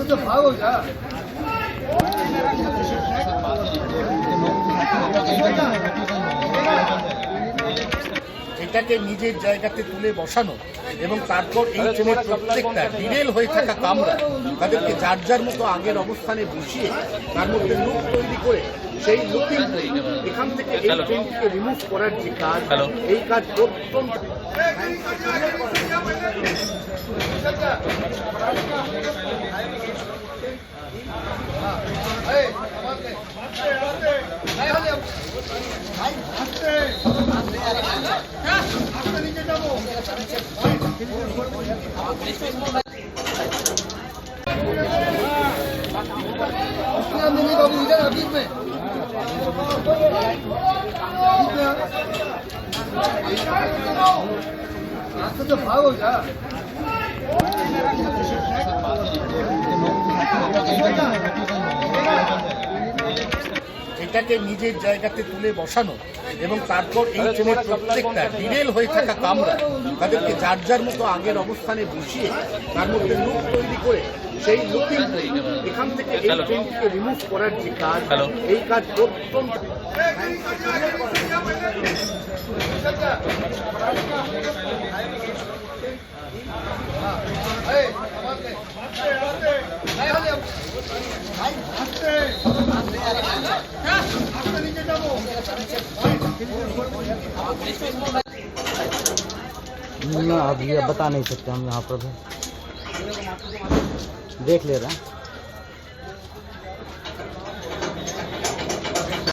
तो भागो जा এটাকে নিজের জায়গাতে তুলে বসানো এবং তারপর এই ট্রেনের প্রত্যেকটা ডিরেল হয়ে থাকা কামরা তাদেরকে যার যার মতো আগের অবস্থানে বসিয়ে তার মধ্যে লুপ তৈরি করে সেই লুপিং এখান থেকে এই ট্রেনটিকে রিমুভ করার যে কাজ, এই কাজ অত্যন্ত बाबू इधर बीच में तो भागो जा এটাকে নিজের জায়গাতে তুলে বসানো এবং তারপর এই ট্রেনের প্রত্যেকটা ডিরেল হয়ে থাকা কামরা তাদেরকে যার যার মতো আগের অবস্থানে বসিয়ে তার মধ্যে লুপ তৈরি করে সেই লুপিং এখান থেকে এই ট্রেনটিকে রিমুভ করার যে কাজ, এই কাজ অত্যন্ত ना, अब ये बता नहीं सकते हम यहाँ पर भी देख ले रहे हैं।